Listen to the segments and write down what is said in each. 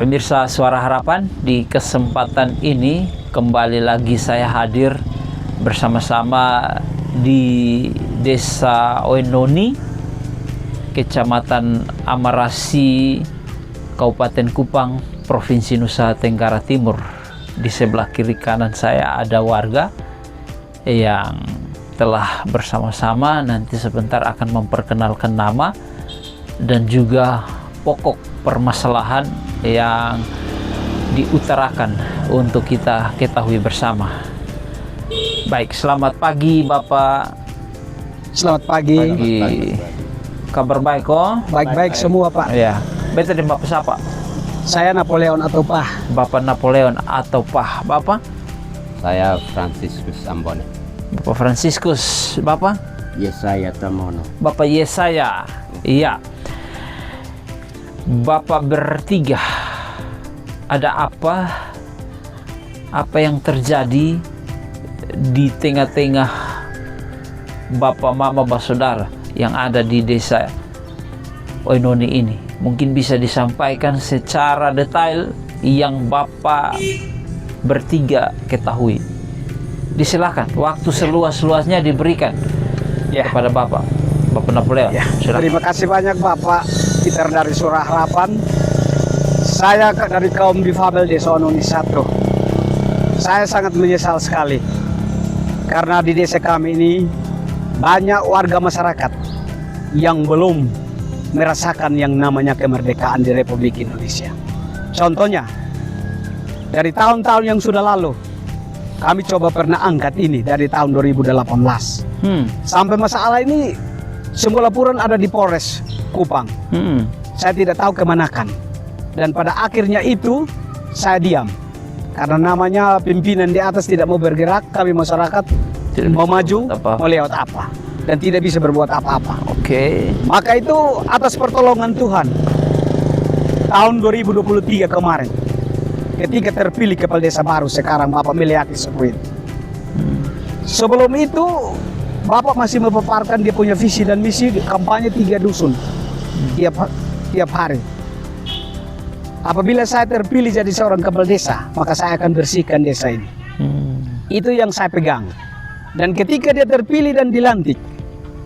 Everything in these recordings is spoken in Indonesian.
Pemirsa Suara Harapan, di kesempatan ini kembali lagi saya hadir bersama-sama di Desa Oenoni, Kecamatan Amarasi, Kabupaten Kupang, Provinsi Nusa Tenggara Timur. Di sebelah kiri kanan saya ada warga yang telah bersama-sama, nanti sebentar akan memperkenalkan nama dan juga pokok permasalahan yang diutarakan untuk kita ketahui bersama. Baik, selamat pagi Bapak. Selamat pagi. Kabar baik kok? Baik-baik semua Pak. Ya. Betul deh Bapak siapa? Saya Napoleon atau Pah. Bapak Napoleon atau Pah. Bapak? Saya Franciscus Ambone. Bapak Franciscus. Bapak? Yesaya Tamono. Bapak Yesaya. Iya. Bapak bertiga, ada apa yang terjadi di tengah-tengah Bapak, Mama, Saudara yang ada di Desa Oenoni ini? Mungkin bisa disampaikan secara detail yang Bapak bertiga ketahui. Disilakan, waktu seluas-luasnya diberikan kepada Bapak Napoleon. Terima kasih banyak Bapak Peter dari Suara Harapan. Saya dari kaum difabel Desa Oenoni 1. Saya sangat menyesal sekali karena di desa kami ini banyak warga masyarakat yang belum merasakan yang namanya kemerdekaan di Republik Indonesia. Contohnya, dari tahun-tahun yang sudah lalu, kami coba pernah angkat ini dari tahun 2018. Sampai masalah ini semua laporan ada di Polres Kupang. Saya tidak tahu kemanakan. Dan pada akhirnya itu saya diam. Karena namanya pimpinan di atas tidak mau bergerak, kami masyarakat tidak mau maju, mau lewat apa. Dan tidak bisa berbuat apa-apa. Maka itu atas pertolongan Tuhan, tahun 2023 kemarin, ketika terpilih kepala desa baru sekarang Bapak Meliaki Sepuit. Sebelum itu Bapak masih memaparkan dia punya visi dan misi kampanye 3 dusun tiap hari. Apabila saya terpilih jadi seorang kepala desa, maka saya akan bersihkan desa ini. Itu yang saya pegang. Dan ketika dia terpilih dan dilantik,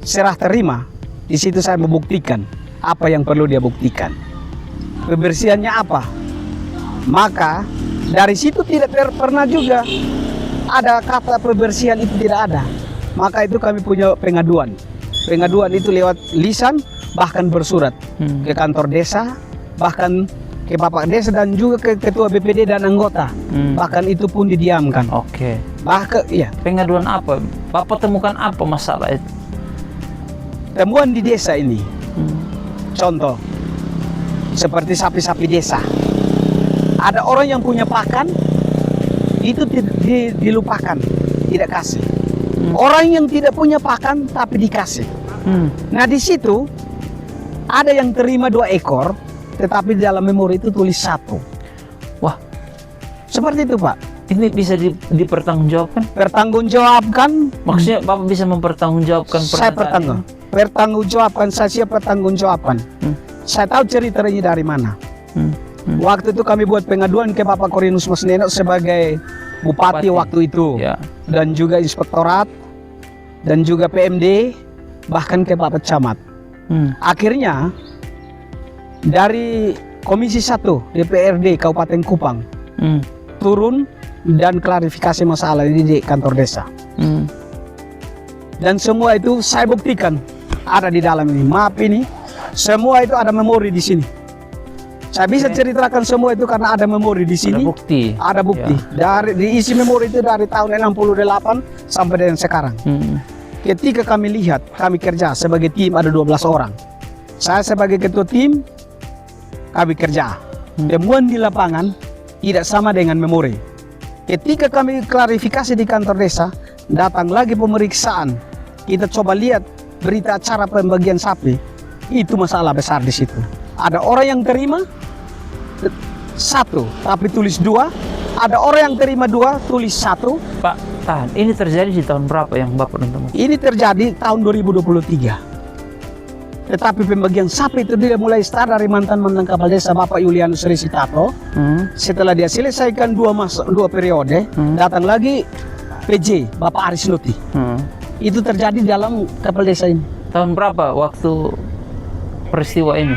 serah terima, di situ saya membuktikan apa yang perlu dia buktikan. Pembersihannya apa? Maka dari situ tidak pernah juga ada kata pembersihan itu tidak ada. Maka itu kami punya pengaduan. Pengaduan itu lewat lisan, bahkan bersurat ke kantor desa, bahkan ke Bapak Desa dan juga ke Ketua BPD dan anggota. Bahkan itu pun didiamkan. Bahkan iya. Pengaduan apa? Bapak temukan apa masalah itu? Temuan di desa ini. Contoh, seperti sapi-sapi desa. Ada orang yang punya pakan, itu dilupakan, tidak kasih. Orang yang tidak punya pakan tapi dikasih. Nah di situ ada yang terima 2 ekor, tetapi di dalam memori itu tulis 1. Wah, seperti itu Pak. Ini bisa dipertanggungjawabkan? Pertanggungjawabkan. Maksudnya Bapak bisa mempertanggungjawabkan? Saya pertanggungjawabkan, saya siap pertanggungjawabkan. Saya tahu ceritanya dari mana. Waktu itu kami buat pengaduan ke Bapak Korinus Mas Neno sebagai Bupati waktu itu, dan juga Inspektorat, dan juga PMD, bahkan ke Bapak Camat. Akhirnya dari Komisi 1 DPRD Kabupaten Kupang turun dan klarifikasi masalah ini di kantor desa. Dan semua itu saya buktikan ada di dalam ini. Maaf ini, semua itu ada memori di sini. Saya bisa ceritakan semua itu karena ada memori di sini. Ada bukti. Dari diisi memori itu dari tahun 68 sampai dengan sekarang. Ketika kami lihat, kami kerja sebagai tim ada 12 orang. Saya sebagai ketua tim, kami kerja. Temuan di lapangan tidak sama dengan memori. Ketika kami klarifikasi di kantor desa, datang lagi pemeriksaan. Kita coba lihat berita acara pembagian sapi. Itu masalah besar di situ. Ada orang yang terima 1, tapi tulis 2. Ada orang yang terima 2, tulis 1. Pak, tahan. Ini terjadi di tahun berapa yang Bapak nonton? Ini terjadi tahun 2023. Tetapi pembagian sapi itu dia mulai start dari mantan-mantan kepala desa Bapak Julianus Resitato. Setelah dia selesaikan dua periode, datang lagi PJ Bapak Aris Luti. Itu terjadi dalam kepala desa ini. Tahun berapa waktu peristiwa ini?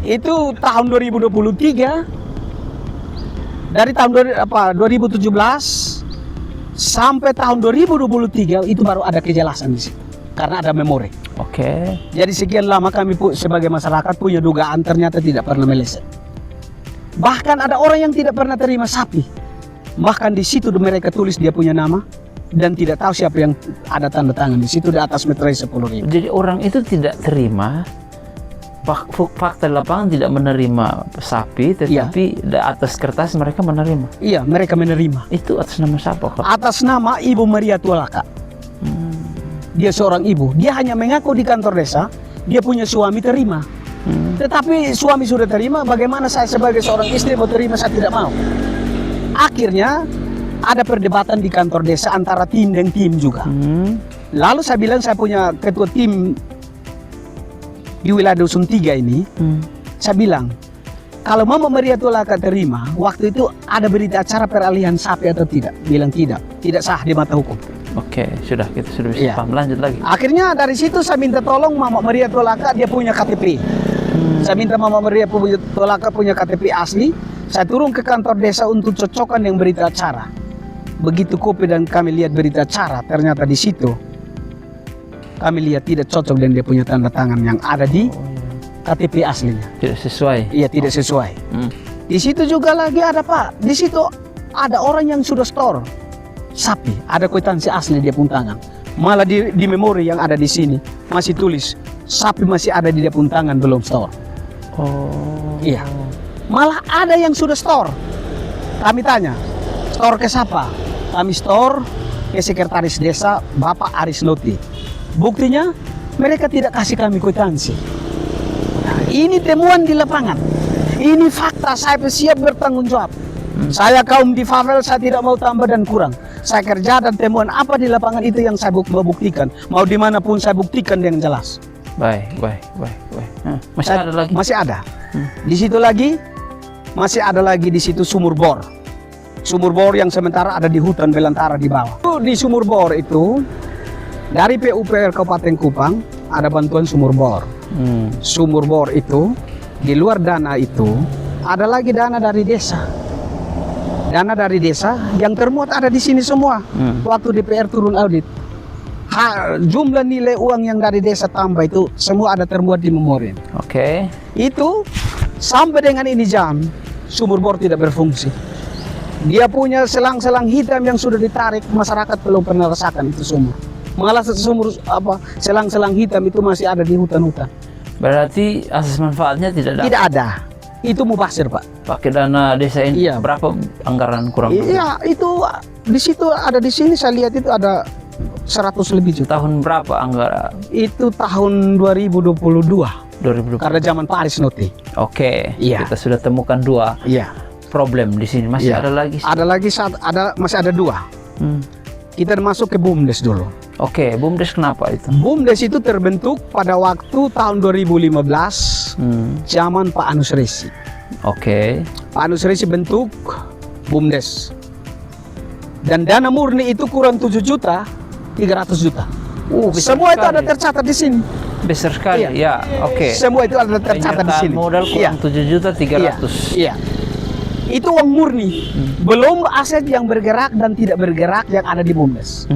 Itu tahun 2023. Dari tahun 2017 sampai tahun 2023 itu baru ada kejelasan di situ. Karena ada memori. Oke. Jadi sekian lama kami sebagai masyarakat punya dugaan ternyata tidak pernah meleset. Bahkan ada orang yang tidak pernah terima sapi. Bahkan di situ mereka tulis dia punya nama dan tidak tahu siapa yang ada tanda tangan di situ di atas meterai 10.000. Jadi orang itu tidak terima, fakta di lapangan tidak menerima sapi, tetapi di atas kertas mereka menerima. Iya, mereka menerima. Itu atas nama siapa, Kak? Atas nama Ibu Maria Tualaka. Dia seorang ibu. Dia hanya mengaku di kantor desa, dia punya suami terima. Tetapi suami sudah terima, bagaimana saya sebagai seorang istri mau terima, saya tidak mau. Akhirnya ada perdebatan di kantor desa antara tim dan tim juga. Lalu saya bilang saya punya ketua tim di wilayah Dusun 3 ini. Saya bilang, kalau Mama Maria Tualaka terima, waktu itu ada berita acara peralihan sapi atau tidak? Bilang tidak sah di mata hukum. Oke, kita sudah bisa paham. Lanjut lagi. Akhirnya dari situ saya minta tolong Mama Maria Tualaka, dia punya KTP. Saya minta Mama Maria Tualaka punya KTP asli. Saya turun ke kantor desa untuk cocokkan yang berita acara. Begitu kopi dan kami lihat berita acara, ternyata di situ kami lihat tidak cocok dan dia punya tanda tangan yang ada di KTP aslinya. Tidak sesuai. Iya, tidak sesuai. Di situ juga lagi ada Pak. Di situ ada orang yang sudah store sapi, ada kwitansi asli dia pun tangan. Malah di memori yang ada di sini masih tulis sapi masih ada di dia pun tangan belum store. Iya. Malah ada yang sudah store. Kami tanya, store ke siapa? Kami store ke sekretaris desa Bapak Aris Luti. Buktinya mereka tidak kasih kami kwitansi. Ini temuan di lapangan. Ini fakta, saya siap bertanggung jawab. Saya kaum difabel, saya tidak mau tambah dan kurang. Saya kerja dan temuan apa di lapangan itu yang saya mau buktikan. Mau dimanapun saya buktikan dengan jelas. Baik. Masih ada lagi? Masih ada. Di situ lagi, masih ada lagi di situ sumur bor. Sumur bor yang sementara ada di hutan belantara di bawah. Di sumur bor itu, dari PUPR Kabupaten Kupang, ada bantuan sumur bor. Sumur bor itu, di luar dana itu, ada lagi dana dari desa. Dana dari desa yang termuat ada di sini semua. Waktu DPR turun audit, jumlah nilai uang yang dari desa tambah itu semua ada termuat di memori. Oke. Itu sampai dengan ini jam sumur bor tidak berfungsi. Dia punya selang-selang hitam yang sudah ditarik, masyarakat belum pernah rasakan itu sumur. Malah selang-selang hitam itu masih ada di hutan-hutan. Berarti asas manfaatnya tidak ada. Tidak ada. Itu mubazir, Pak. Pakai dana desa ini. Iya. Berapa anggaran kurang lebih? Iya, itu di situ ada di sini saya lihat itu ada 100 lebih juta. Tahun berapa anggaran? Itu tahun 2022. 2020. Karena zaman Pak Aris Luti. Oke. Iya. Kita sudah temukan 2 Iya. problem di sini. Masih Iya. ada lagi? Masih ada 2. Kita masuk ke BUMDes dulu. Oke, BUMDes kenapa itu? BUMDes itu terbentuk pada waktu tahun 2015 zaman Pak Anus Resi. Oke. Pak Anus Resi bentuk BUMDes. Dan dana murni itu kurang 7.300.000. Semua itu ada tercatat di sini. Besar sekali. Iya. Ya, oke. Semua itu ada tercatat di sini. Modal kurang 7.300.000. Iya. Itu uang murni. Belum aset yang bergerak dan tidak bergerak yang ada di BUMDes.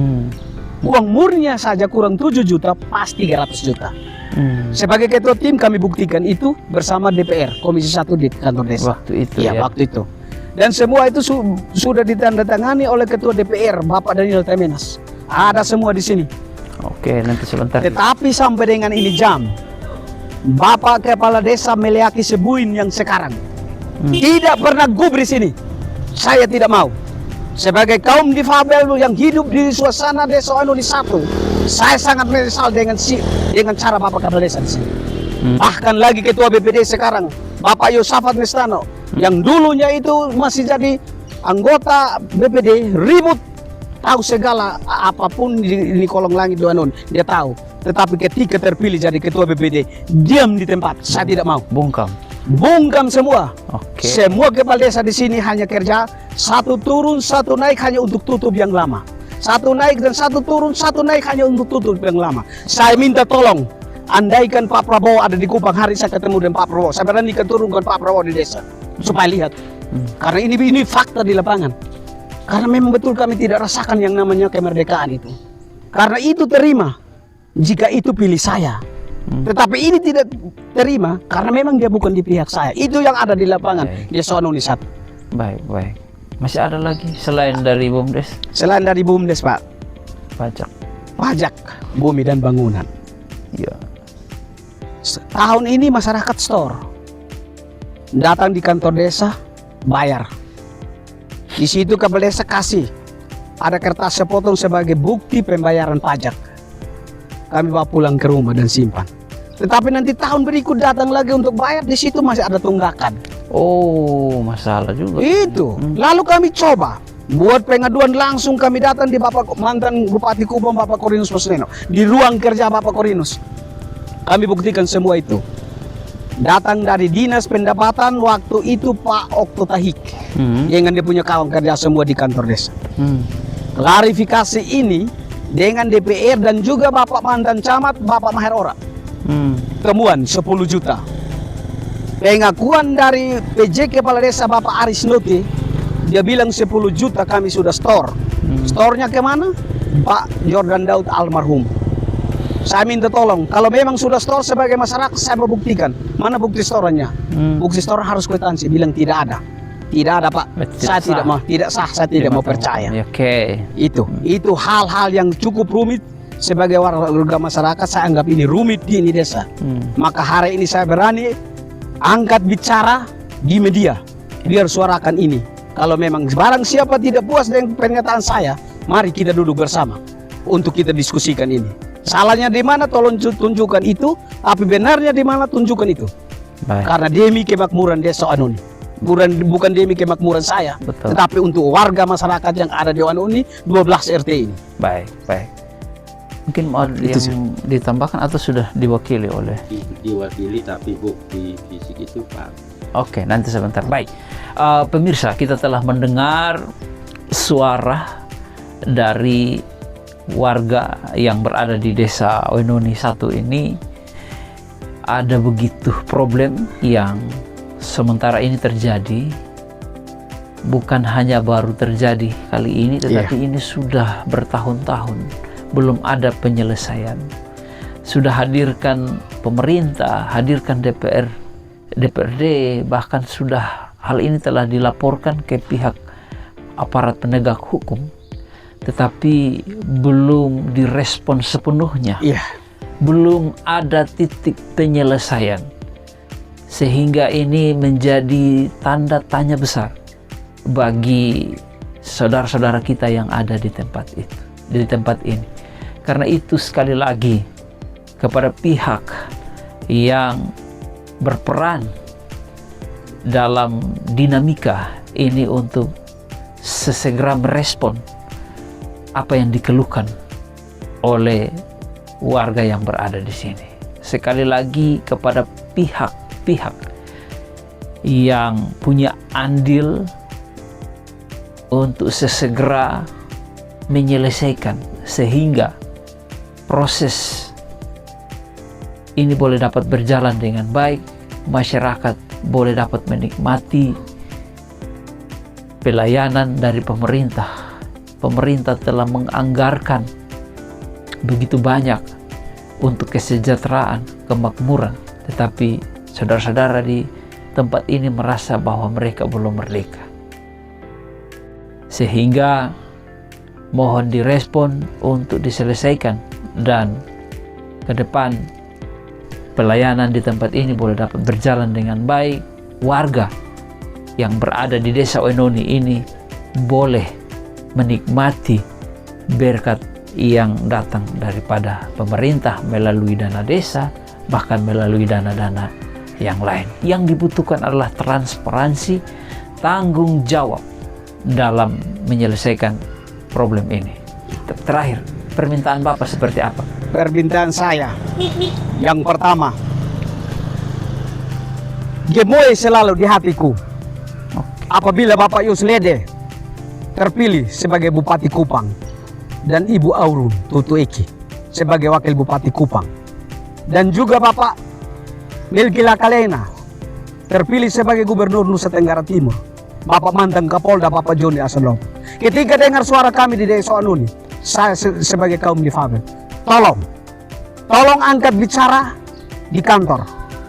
Uang murninya saja kurang 7 juta, pas 300 juta. Sebagai ketua tim kami buktikan itu bersama DPR, Komisi 1 di kantor desa. Waktu itu Iya, ya. waktu itu. Dan semua itu sudah ditandatangani oleh ketua DPR, Bapak Daniel Temenas. Ada semua di sini. Oke, nanti sebentar. Tetapi sampai dengan ini jam, Bapak Kepala Desa Meliaki Sebuin yang sekarang tidak pernah gubris ini. Saya tidak mau. Sebagai kaum difabel yang hidup di suasana desa Ononi 1, saya sangat menyesal dengan cara Bapak Kepala Desa di sini. Bahkan lagi ketua BPD sekarang, Bapak Yosafat Nestano, yang dulunya itu masih jadi anggota BPD, ribut, tahu segala apapun di kolong langit Doanon, dia tahu. Tetapi ketika terpilih jadi ketua BPD, diam di tempat. Saya tidak mau. Bungkam. Bungkam semua. Oke. Semua kepala desa di sini hanya kerja satu turun, satu naik hanya untuk tutup yang lama. Satu naik dan satu turun, satu naik hanya untuk tutup yang lama. Saya minta tolong, andaikan Pak Prabowo ada di Kupang, hari saya ketemu dengan Pak Prabowo, saya beranikan turunkan Pak Prabowo di desa supaya lihat. Karena ini fakta di lapangan. Karena memang betul kami tidak rasakan yang namanya kemerdekaan itu. Karena itu terima jika itu pilih saya. Tetapi ini tidak terima karena memang dia bukan di pihak saya. Itu yang ada di lapangan di Sononi 1. Baik, baik. Masih ada lagi selain dari BUMDes? Selain dari BUMDes, Pak, Pajak. pajak bumi dan bangunan. Ya. Tahun ini masyarakat store. Datang di kantor desa, bayar. Di situ kepala desa kasih ada kertas sepotong sebagai bukti pembayaran pajak. Kami bawa pulang ke rumah dan simpan. Tetapi nanti tahun berikut datang lagi untuk bayar, di situ masih ada tunggakan. Oh, masalah juga. Itu. Lalu kami coba buat pengaduan, langsung kami datang di Bapak mantan Bupati Kupang, Bapak Korinus Masneno, di ruang kerja Bapak Korinus. Kami buktikan semua itu. Datang dari Dinas Pendapatan waktu itu Pak Okto Tahik. Dengan dia punya kawan kerja semua di kantor desa. Klarifikasi ini dengan DPR dan juga Bapak mantan camat Bapak Maher Ora. Temuan 10 juta. Pengakuan dari PJ Kepala Desa Bapak Aris Nuti, dia bilang 10 juta kami sudah store. Store-nya kemana? Pak Jordan Daud almarhum. Saya minta tolong, kalau memang sudah store sebagai masyarakat, saya mau buktikan. Mana bukti store-nya? Bukti store harus kwitansi. Bilang tidak ada. Tidak ada, Pak. Saya tidak mau, tidak sah, saya tidak mau percaya. Oke. Itu hal-hal yang cukup rumit. Sebagai warga masyarakat, saya anggap ini rumit di ini desa. Maka hari ini saya berani angkat bicara di media, biar suarakan ini. Kalau memang barang siapa tidak puas dengan pernyataan saya, mari kita duduk bersama untuk kita diskusikan ini. Salahnya di mana, tolong tunjukkan itu. Tapi benarnya di mana, tunjukkan itu. Baik. Karena demi kemakmuran desa Wanuni, bukan demi kemakmuran saya, Betul. tetapi untuk warga masyarakat yang ada di Wanuni 12 RT ini. Baik, baik. Mungkin mau yang ditambahkan atau sudah diwakili oleh? Diwakili tapi bukti fisik itu Pak. Oke, nanti sebentar. Baik, pemirsa, kita telah mendengar suara dari warga yang berada di desa Wenoni 1 ini. Ada begitu problem yang sementara ini terjadi. Bukan hanya baru terjadi kali ini, tetapi ini sudah bertahun-tahun. Belum ada penyelesaian. Sudah hadirkan pemerintah, hadirkan DPR, DPRD, bahkan sudah hal ini telah dilaporkan ke pihak aparat penegak hukum, tetapi belum direspon sepenuhnya. Belum ada titik penyelesaian, sehingga ini menjadi tanda tanya besar bagi saudara-saudara kita yang ada di tempat itu, di tempat ini. Karena itu sekali lagi kepada pihak yang berperan dalam dinamika ini untuk sesegera merespon apa yang dikeluhkan oleh warga yang berada di sini. Sekali lagi kepada pihak-pihak yang punya andil untuk sesegera menyelesaikan sehingga proses ini boleh dapat berjalan dengan baik, masyarakat boleh dapat menikmati pelayanan dari pemerintah. Pemerintah telah menganggarkan begitu banyak untuk kesejahteraan, kemakmuran, tetapi saudara-saudara di tempat ini merasa bahwa mereka belum merdeka. Sehingga mohon direspon untuk diselesaikan, dan ke depan pelayanan di tempat ini boleh dapat berjalan dengan baik. Warga yang berada di desa Wenoni ini boleh menikmati berkat yang datang daripada pemerintah melalui dana desa, bahkan melalui dana-dana yang lain. Yang dibutuhkan adalah transparansi, tanggung jawab dalam menyelesaikan problem ini. Terakhir, permintaan Bapak seperti apa? permintaan saya. Yang pertama, gemoy selalu di hatiku apabila Bapak Yus Lede terpilih sebagai Bupati Kupang dan Ibu Aurun Tutu Eki sebagai Wakil Bupati Kupang, dan juga Bapak Melgila Kalena terpilih sebagai Gubernur Nusa Tenggara Timur, Bapak mantan Kapolda Bapak Joni Asalom. Ketika dengar suara kami di Desa Ononi, saya sebagai kaum difabel, tolong angkat bicara di kantor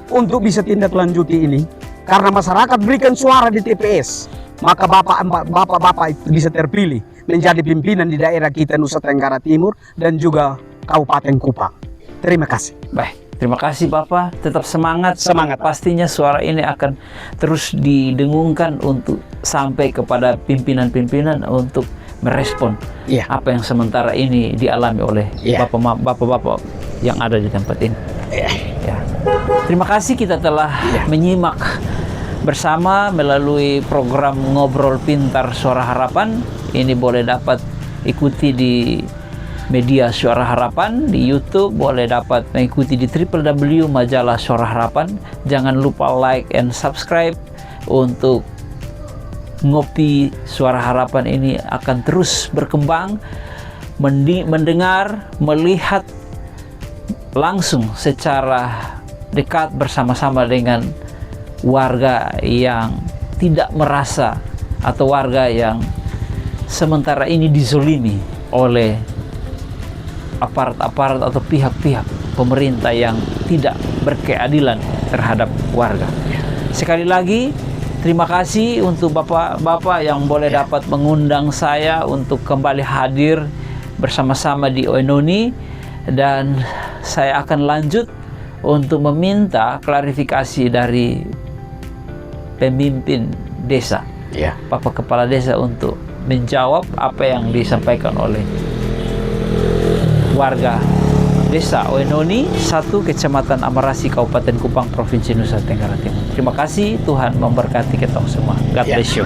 untuk bisa tindak lanjuti ini, karena masyarakat berikan suara di TPS, maka bapak-bapak itu bisa terpilih menjadi pimpinan di daerah kita Nusa Tenggara Timur dan juga Kabupaten Kupang. Terima kasih. Baik, terima kasih Bapak. Tetap semangat. Semangat. Pastinya suara ini akan terus didengungkan untuk sampai kepada pimpinan-pimpinan untuk merespon Iya. apa yang sementara ini dialami oleh Iya. bapak-bapak yang ada di tempat ini. Iya. Ya. Terima kasih kita telah menyimak bersama melalui program Ngobrol Pintar Suara Harapan. Ini boleh dapat ikuti di media Suara Harapan di YouTube, boleh dapat mengikuti di www majalah Suara Harapan. Jangan lupa like and subscribe untuk Ngopi Suara Harapan ini akan terus berkembang, mendengar, melihat langsung secara dekat bersama-sama dengan warga yang tidak merasa atau warga yang sementara ini dizolimi oleh aparat-aparat atau pihak-pihak pemerintah yang tidak berkeadilan terhadap warga. Sekali lagi terima kasih untuk bapak-bapak yang boleh dapat mengundang saya untuk kembali hadir bersama-sama di Oenoni, dan saya akan lanjut untuk meminta klarifikasi dari pemimpin desa, Iya. Bapak Kepala Desa, untuk menjawab apa yang disampaikan oleh warga Desa Oenoni 1, Kecamatan Amarasi, Kabupaten Kupang, Provinsi Nusa Tenggara Timur. Terima kasih, Tuhan memberkati kita semua. God bless you.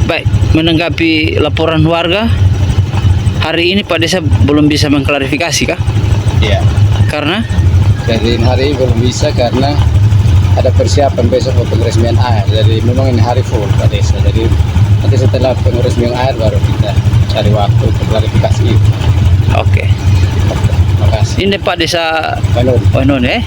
Baik, menanggapi laporan warga, hari ini Pak Desa belum bisa mengklarifikasi kah? Iya, Karena jadi hari ini belum bisa karena ada persiapan besok untuk peresmian air. Jadi memang ini hari full Pak Desa. Jadi nanti setelah peresmian air baru kita cari waktu untuk klarifikasi itu. oke. Terima kasih. Ini Pak Desa Halo. Oenoni